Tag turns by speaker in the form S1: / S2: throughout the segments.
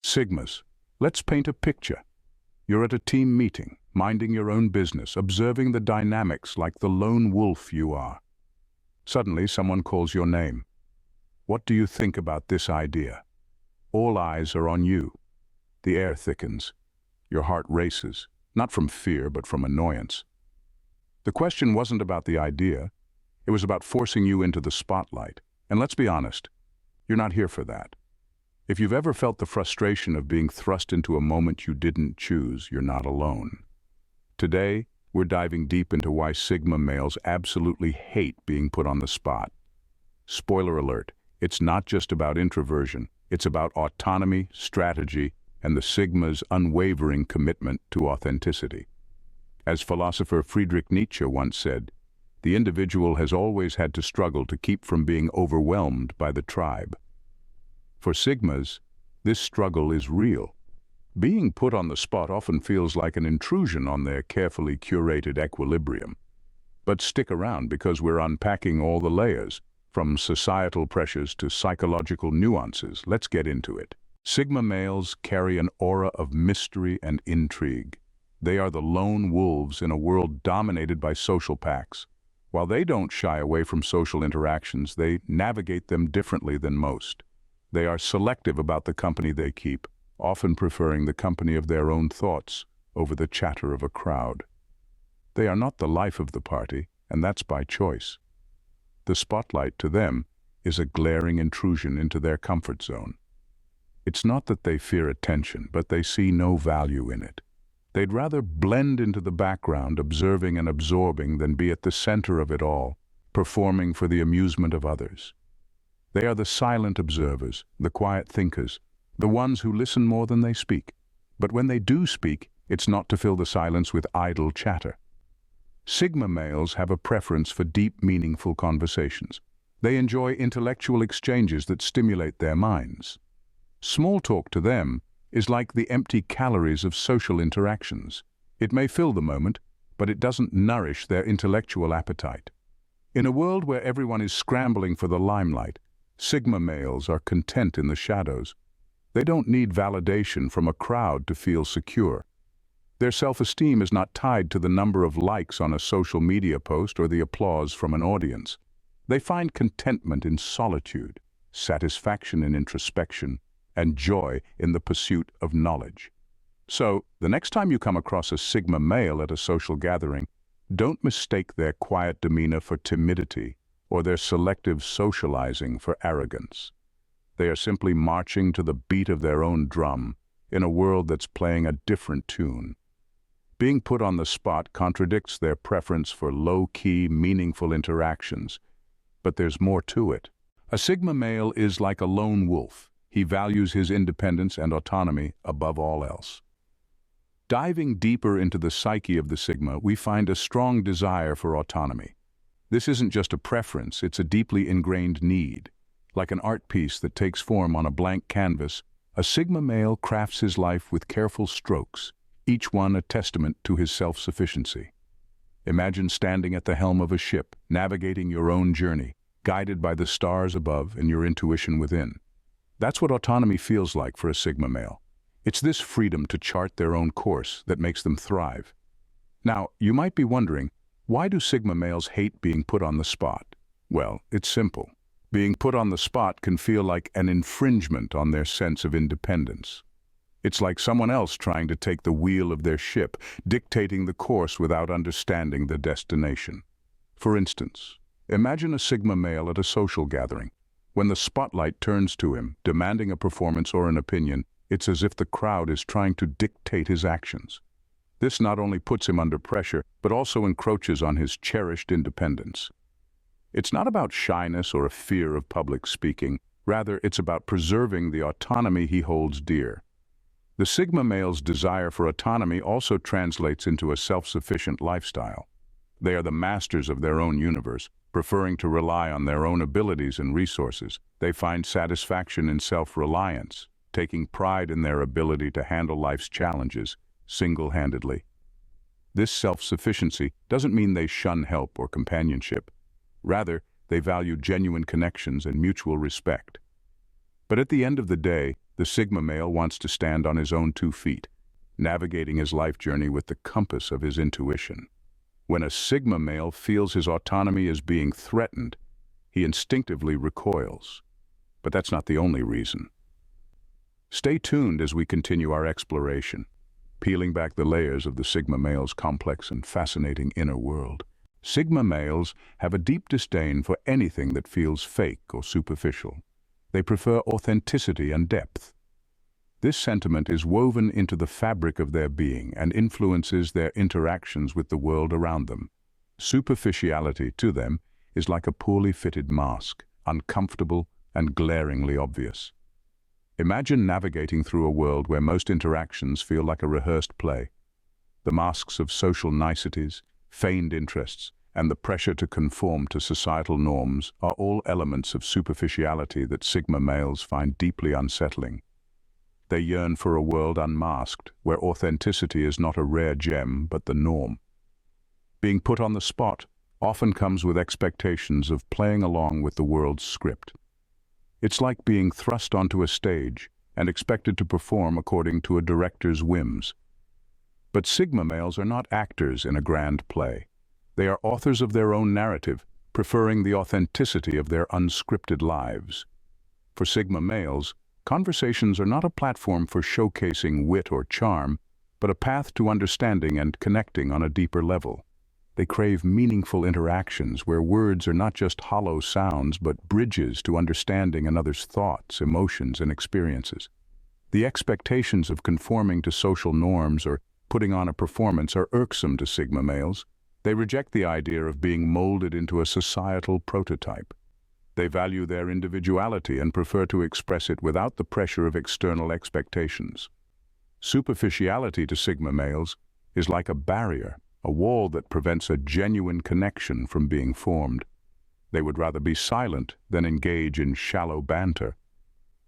S1: Sigmas. Let's paint a picture. You're at a team meeting, minding your own business, observing the dynamics like the lone wolf you are. Suddenly, someone calls your name. What do you think about this idea? All eyes are on you. The air thickens. Your heart races, not from fear, but from annoyance. The question wasn't about the idea. It was about forcing you into the spotlight. And let's be honest, you're not here for that. If you've ever felt the frustration of being thrust into a moment you didn't choose, you're not alone. Today, we're diving deep into why Sigma males absolutely hate being put on the spot. Spoiler alert, it's not just about introversion, it's about autonomy, strategy, and the Sigma's unwavering commitment to authenticity. As philosopher Friedrich Nietzsche once said, the individual has always had to struggle to keep from being overwhelmed by the tribe. For Sigmas, this struggle is real. Being put on the spot often feels like an intrusion on their carefully curated equilibrium. But stick around because we're unpacking all the layers, from societal pressures to psychological nuances. Let's get into it. Sigma males carry an aura of mystery and intrigue. They are the lone wolves in a world dominated by social packs. While they don't shy away from social interactions, they navigate them differently than most. They are selective about the company they keep, often preferring the company of their own thoughts over the chatter of a crowd. They are not the life of the party, and that's by choice. The spotlight to them is a glaring intrusion into their comfort zone. It's not that they fear attention, but they see no value in it. They'd rather blend into the background, observing and absorbing, than be at the center of it all, performing for the amusement of others. They are the silent observers, the quiet thinkers, the ones who listen more than they speak. But when they do speak, it's not to fill the silence with idle chatter. Sigma males have a preference for deep, meaningful conversations. They enjoy intellectual exchanges that stimulate their minds. Small talk to them is like the empty calories of social interactions. It may fill the moment, but it doesn't nourish their intellectual appetite. In a world where everyone is scrambling for the limelight, Sigma males are content in the shadows. They don't need validation from a crowd to feel secure. Their self-esteem is not tied to the number of likes on a social media post or the applause from an audience. They find contentment in solitude, satisfaction in introspection, and joy in the pursuit of knowledge. So, the next time you come across a Sigma male at a social gathering, don't mistake their quiet demeanor for timidity or their selective socializing for arrogance. They are simply marching to the beat of their own drum in a world that's playing a different tune. Being put on the spot contradicts their preference for low-key, meaningful interactions, but there's more to it. A Sigma male is like a lone wolf. He values his independence and autonomy above all else. Diving deeper into the psyche of the Sigma, we find a strong desire for autonomy. This isn't just a preference, it's a deeply ingrained need. Like an art piece that takes form on a blank canvas, a Sigma male crafts his life with careful strokes, each one a testament to his self-sufficiency. Imagine standing at the helm of a ship, navigating your own journey, guided by the stars above and your intuition within. That's what autonomy feels like for a Sigma male. It's this freedom to chart their own course that makes them thrive. Now, you might be wondering, why do Sigma males hate being put on the spot? Well, it's simple. Being put on the spot can feel like an infringement on their sense of independence. It's like someone else trying to take the wheel of their ship, dictating the course without understanding the destination. For instance, imagine a Sigma male at a social gathering. When the spotlight turns to him, demanding a performance or an opinion, it's as if the crowd is trying to dictate his actions. This not only puts him under pressure, but also encroaches on his cherished independence. It's not about shyness or a fear of public speaking. Rather, it's about preserving the autonomy he holds dear. The Sigma male's desire for autonomy also translates into a self-sufficient lifestyle. They are the masters of their own universe, preferring to rely on their own abilities and resources. They find satisfaction in self-reliance, taking pride in their ability to handle life's challenges single-handedly. This self-sufficiency doesn't mean they shun help or companionship. Rather, they value genuine connections and mutual respect. But at the end of the day, The Sigma male wants to stand on his own 2 feet, navigating his life journey with the compass of his intuition. When a Sigma male feels his autonomy is being threatened, he instinctively recoils. But that's not the only reason. Stay tuned as we continue our exploration, peeling back the layers of the Sigma male's complex and fascinating inner world. Sigma males have a deep disdain for anything that feels fake or superficial. They prefer authenticity and depth. This sentiment is woven into the fabric of their being and influences their interactions with the world around them. Superficiality, to them, is like a poorly fitted mask, uncomfortable and glaringly obvious. Imagine navigating through a world where most interactions feel like a rehearsed play. The masks of social niceties, feigned interests, and the pressure to conform to societal norms are all elements of superficiality that Sigma males find deeply unsettling. They yearn for a world unmasked, where authenticity is not a rare gem but the norm. Being put on the spot often comes with expectations of playing along with the world's script. It's like being thrust onto a stage and expected to perform according to a director's whims. But Sigma males are not actors in a grand play. They are authors of their own narrative, preferring the authenticity of their unscripted lives. For Sigma males, conversations are not a platform for showcasing wit or charm, but a path to understanding and connecting on a deeper level. They crave meaningful interactions where words are not just hollow sounds but bridges to understanding another's thoughts, emotions, and experiences. The expectations of conforming to social norms or putting on a performance are irksome to Sigma males. They reject the idea of being molded into a societal prototype. They value their individuality and prefer to express it without the pressure of external expectations. Superficiality to Sigma males is like a barrier, a wall that prevents a genuine connection from being formed. They would rather be silent than engage in shallow banter.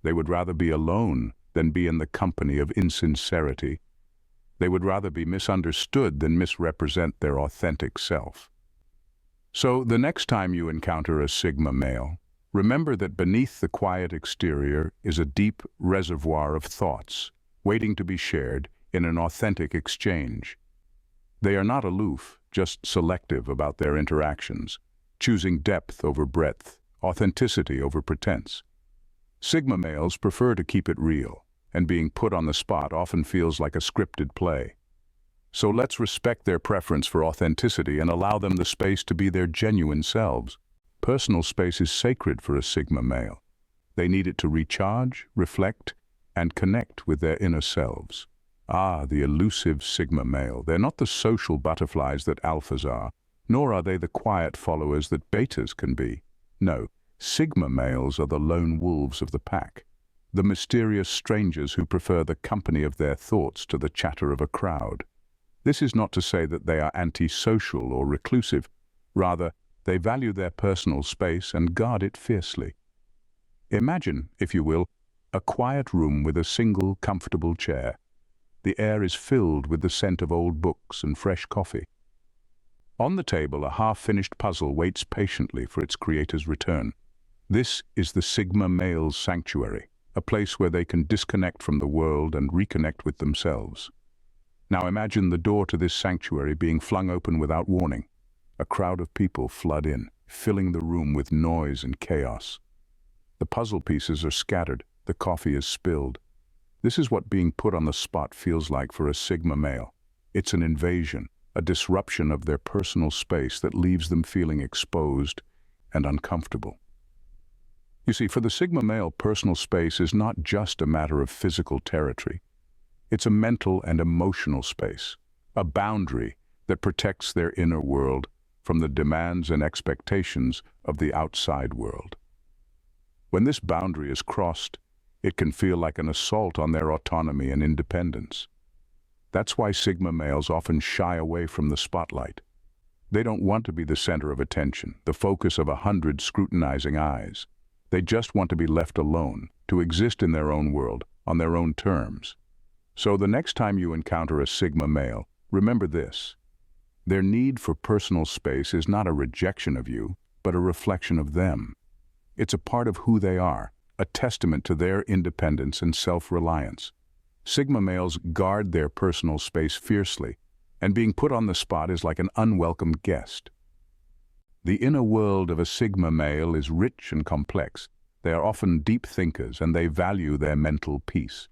S1: They would rather be alone than be in the company of insincerity. They would rather be misunderstood than misrepresent their authentic self. So, the next time you encounter a Sigma male, remember that beneath the quiet exterior is a deep reservoir of thoughts, waiting to be shared in an authentic exchange. They are not aloof, just selective about their interactions, choosing depth over breadth, authenticity over pretense. Sigma males prefer to keep it real, and being put on the spot often feels like a scripted play. So let's respect their preference for authenticity and allow them the space to be their genuine selves. Personal space is sacred for a Sigma male. They need it to recharge, reflect, and connect with their inner selves. Ah, the elusive Sigma male. They're not the social butterflies that alphas are, nor are they the quiet followers that betas can be. No, Sigma males are the lone wolves of the pack, the mysterious strangers who prefer the company of their thoughts to the chatter of a crowd. This is not to say that they are antisocial or reclusive. Rather, they value their personal space and guard it fiercely. Imagine, if you will, a quiet room with a single comfortable chair. The air is filled with the scent of old books and fresh coffee. On the table, a half-finished puzzle waits patiently for its creator's return. This is the Sigma male's sanctuary, a place where they can disconnect from the world and reconnect with themselves. Now imagine the door to this sanctuary being flung open without warning. A crowd of people flood in, filling the room with noise and chaos. The puzzle pieces are scattered, the coffee is spilled. This is what being put on the spot feels like for a Sigma male. It's an invasion, a disruption of their personal space that leaves them feeling exposed and uncomfortable. You see, for the Sigma male, personal space is not just a matter of physical territory. It's a mental and emotional space, a boundary that protects their inner world from the demands and expectations of the outside world. When this boundary is crossed, it can feel like an assault on their autonomy and independence. That's why Sigma males often shy away from the spotlight. They don't want to be the center of attention, the focus of 100 scrutinizing eyes. They just want to be left alone, to exist in their own world, on their own terms. So the next time you encounter a Sigma male, remember this. Their need for personal space is not a rejection of you, but a reflection of them. It's a part of who they are, a testament to their independence and self-reliance. Sigma males guard their personal space fiercely, and being put on the spot is like an unwelcome guest. The inner world of a Sigma male is rich and complex. They are often deep thinkers and they value their mental peace.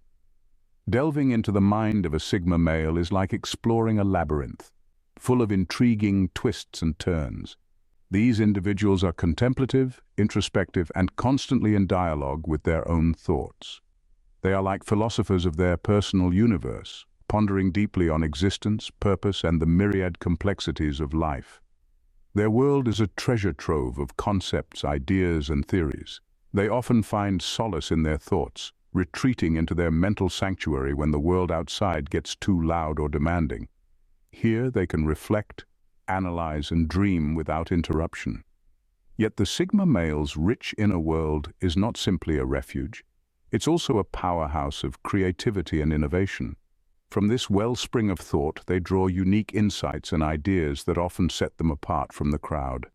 S1: Delving into the mind of a Sigma male is like exploring a labyrinth, full of intriguing twists and turns. These individuals are contemplative, introspective, and constantly in dialogue with their own thoughts. They are like philosophers of their personal universe, pondering deeply on existence, purpose, and the myriad complexities of life. Their world is a treasure trove of concepts, ideas, and theories. They often find solace in their thoughts, retreating into their mental sanctuary when the world outside gets too loud or demanding. Here they can reflect, analyze, and dream without interruption. Yet the Sigma male's rich inner world is not simply a refuge. It's also a powerhouse of creativity and innovation. From this wellspring of thought, they draw unique insights and ideas that often set them apart from the crowd.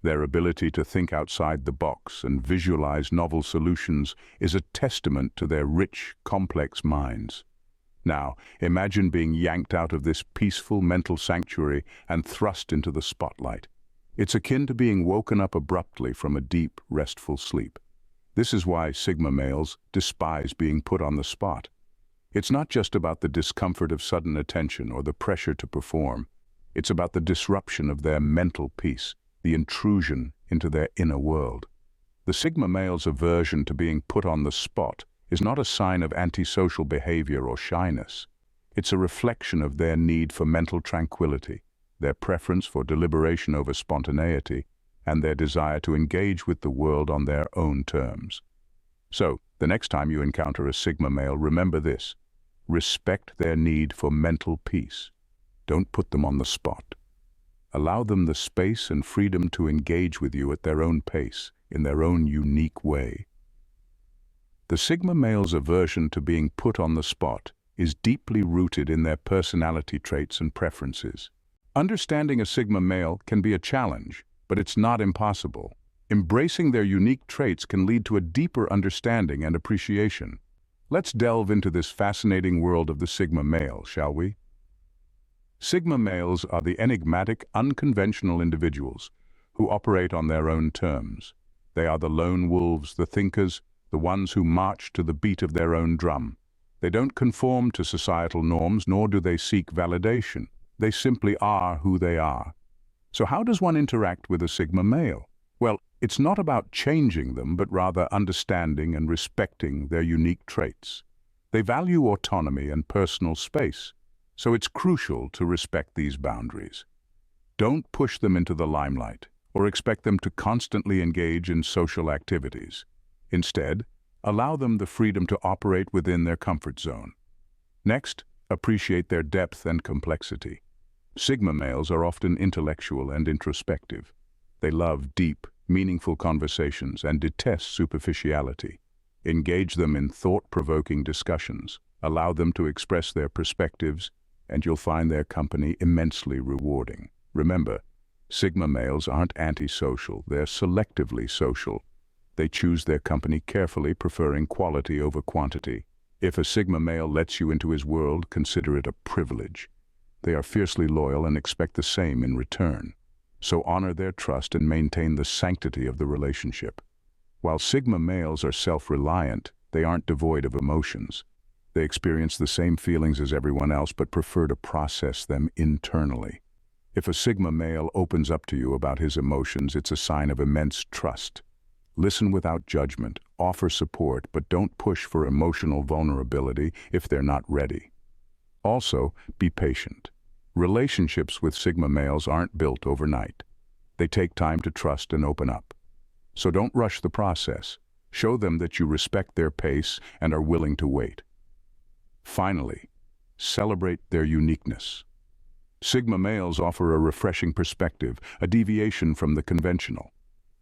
S1: Their ability to think outside the box and visualize novel solutions is a testament to their rich, complex minds. Now, imagine being yanked out of this peaceful mental sanctuary and thrust into the spotlight. It's akin to being woken up abruptly from a deep, restful sleep. This is why Sigma males despise being put on the spot. It's not just about the discomfort of sudden attention or the pressure to perform. It's about the disruption of their mental peace, the intrusion into their inner world. The Sigma male's aversion to being put on the spot is not a sign of antisocial behavior or shyness. It's a reflection of their need for mental tranquility, their preference for deliberation over spontaneity, and their desire to engage with the world on their own terms. So, the next time you encounter a Sigma male, remember this: respect their need for mental peace. Don't put them on the spot. Allow them the space and freedom to engage with you at their own pace, in their own unique way. The Sigma male's aversion to being put on the spot is deeply rooted in their personality traits and preferences. Understanding a Sigma male can be a challenge, but it's not impossible. Embracing their unique traits can lead to a deeper understanding and appreciation. Let's delve into this fascinating world of the Sigma male, shall we? Sigma males are the enigmatic, unconventional individuals who operate on their own terms. They are the lone wolves, the thinkers, the ones who march to the beat of their own drum. They don't conform to societal norms, nor do they seek validation. They simply are who they are. So how does one interact with a Sigma male? Well, it's not about changing them, but rather understanding and respecting their unique traits. They value autonomy and personal space, so it's crucial to respect these boundaries. Don't push them into the limelight or expect them to constantly engage in social activities. Instead, allow them the freedom to operate within their comfort zone. Next, appreciate their depth and complexity. Sigma males are often intellectual and introspective. They love deep, meaningful conversations and detest superficiality. Engage them in thought-provoking discussions. Allow them to express their perspectives, and you'll find their company immensely rewarding. Remember, Sigma males aren't antisocial, they're selectively social. They choose their company carefully, preferring quality over quantity. If a Sigma male lets you into his world, consider it a privilege. They are fiercely loyal and expect the same in return. So honor their trust and maintain the sanctity of the relationship. While Sigma males are self-reliant, they aren't devoid of emotions. They experience the same feelings as everyone else, but prefer to process them internally. If a Sigma male opens up to you about his emotions, it's a sign of immense trust. Listen without judgment, offer support, but don't push for emotional vulnerability if they're not ready. Also, be patient. Relationships with Sigma males aren't built overnight. They take time to trust and open up. So don't rush the process. Show them that you respect their pace and are willing to wait. Finally, celebrate their uniqueness. Sigma males offer a refreshing perspective, a deviation from the conventional.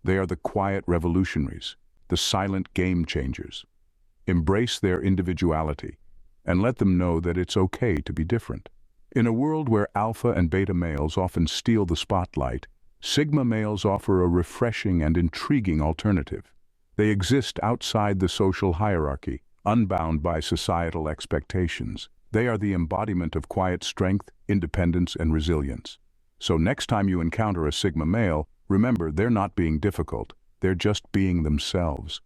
S1: They are the quiet revolutionaries, the silent game changers. Embrace their individuality and let them know that it's okay to be different. In a world where alpha and beta males often steal the spotlight, Sigma males offer a refreshing and intriguing alternative. They exist outside the social hierarchy, unbound by societal expectations. They are the embodiment of quiet strength, independence, and resilience. So next time you encounter a Sigma male, remember they're not being difficult, they're just being themselves.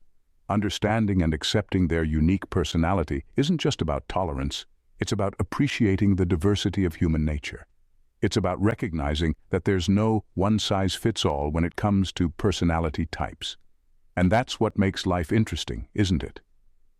S1: Understanding and accepting their unique personality isn't just about tolerance, it's about appreciating the diversity of human nature. It's about recognizing that there's no one-size-fits-all when it comes to personality types. And that's what makes life interesting, isn't it?